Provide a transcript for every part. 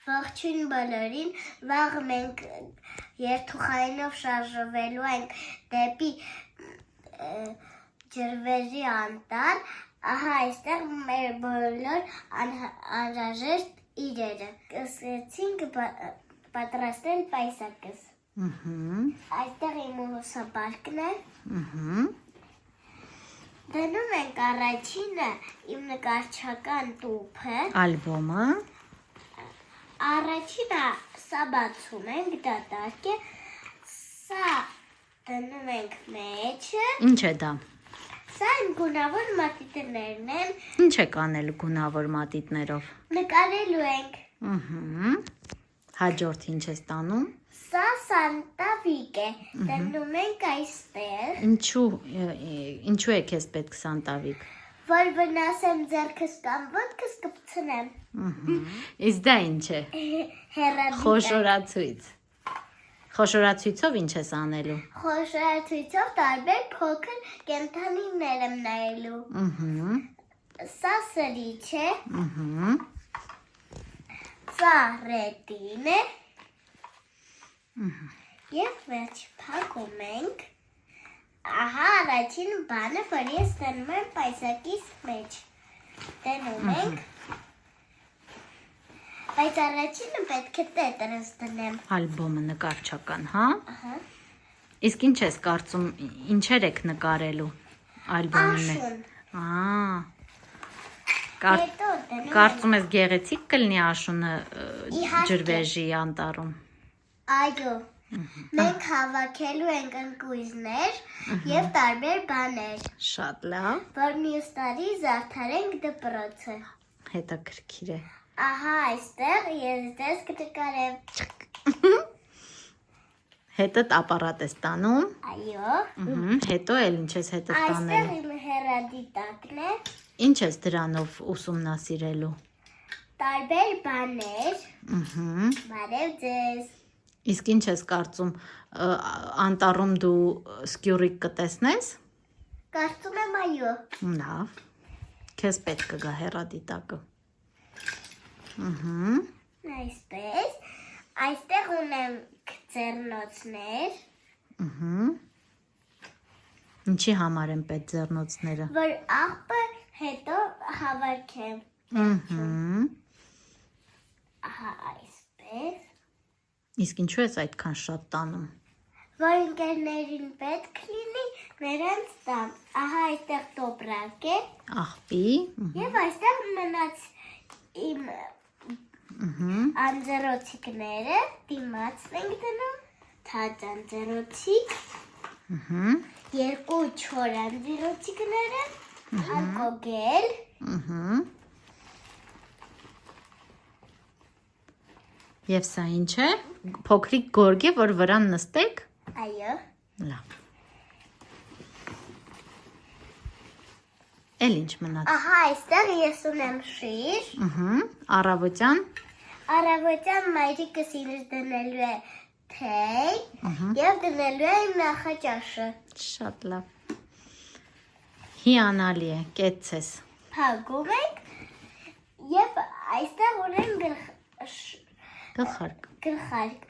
Ողջույն բոլորին, վաղ մենք երթուխայինով շարժվելու ենք դեպի ջրվեժի անտառ, ահա այստեղ մեր բոլոր անհրաժեշտ իրերը։ Սկսեցինք պատրաստել պայսակս։ Այստեղ իմ ուսապարկն է։ Դնում ենք առաջինը իմ նկարչական տուփը։ Ալբոմը։ Առաջինը սա բացում ենք, դատարկ է, սա դնում ենք մեջը։ Ինչ է դա։ Սա իմ գունավոր մատիտներն են։ Ինչ եք անել գունավոր մատիտներով։ Նկարելու ենք։ Հաջորդ ինչ է ստանում։ Սա սանտավիկ է, դնում ենք այստեղ։ Ինչու է քեզ պետք սանտավիկ։ Որ վնասեմ ձեռքս կամ ոտքս կպցնեմ։ Իսկ դա ինչ է։ Հեռադիտակ։ Խոշորացույց։ Խոշորացույցով ինչ ես անելու։ Խոշորացույցով տարբեր փոքր կենդանիներ եմ նայելու։ Սա սրիչ է։ Սա ռետին է։ Եվ վերջ փակում ենք։ Ահա առաջին բանը, որ ես դնում եմ պայսակիս մեջ։ Դնում ենք։ Բայց առաջինը պետք է տետրս դնեմ։ Ալբոմը նկարչական, հա։ Ահա։ Իսկ ինչ ես կարծում, ինչեր եք նկարելու ալբոմին։ Հետո դնում Կարծում ես գեղեցիկ կլինի աշունը Իհարկե։ ջրվեժի անտառում։ Այո։ Մենք հավաքելու ենք ընկույզներ և տարբեր բաներ, Շատ լավ։ որ մյուս տարի զարդարենք դպրոցը։ Հետաքրքիր է։ Ահա այստեղ ես ձեզ կնկարեմ։ Հետդ ապարատ ես տանում։ Այո։ Հետո էլ ինչ ես հետդ Այստեղ տանել։ իմ հեռադիտակն է, Ինչ ես դրանով ուսումնասիրելու։ տարբեր բաներ, բարև ձեզ։ Իսկ ինչ ես կարծում, անտառում դու սկյուրիկ կտեսնես։ Կարծում եմ այո։ Լավ։ Քեզ պետք կգա հեռադիտակը։ Այսպես, այստեղ ունեմ ձեռնոցներ, Ինչի համար են պետք ձեռնոցները։ որ աղբը հետո հավաքեմ։ Ահա այսպես, Իսկ ինչու ես այդքան շատ տանում։ որ ընկերներին պետք լինի, նրանց տամ։ Ահա այստեղ տոպրակ է, Աղբի։ և այստեղ մնաց իմ անձեռոցիկները, դիմացն ենք դնում, թաց անձեռոցիկ, երկու չոր անձեռոցիկները, ալկոգել, Եվ սա ինչ է։ Փոքրիկ գորգ է, որ վրան նստեք։ այո, Լավ։ Էլ ինչ մնաց։ ահա այստեղ ես ունեմ շիր, Առավոտյան։ առավոտյան մայրիկս ինձ դնելու է թեյ և դնելու է իմ նախաճաշը, Շատ լավ։ Հիանալի է, կեցցես։ փակում ենք և այստեղ ունեմ Գլխարկ։ գլխարկ,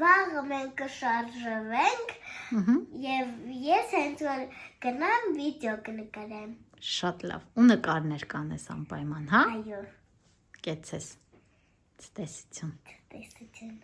վաղ մենք կշարժվենք և ես հենց որ գնամ վիդեո կնկարեմ, Շատ լավ։ Ու նկարներ կանես անպայման, հա։ այո, Կեցցես։ Ցտեսություն։ տեսություն։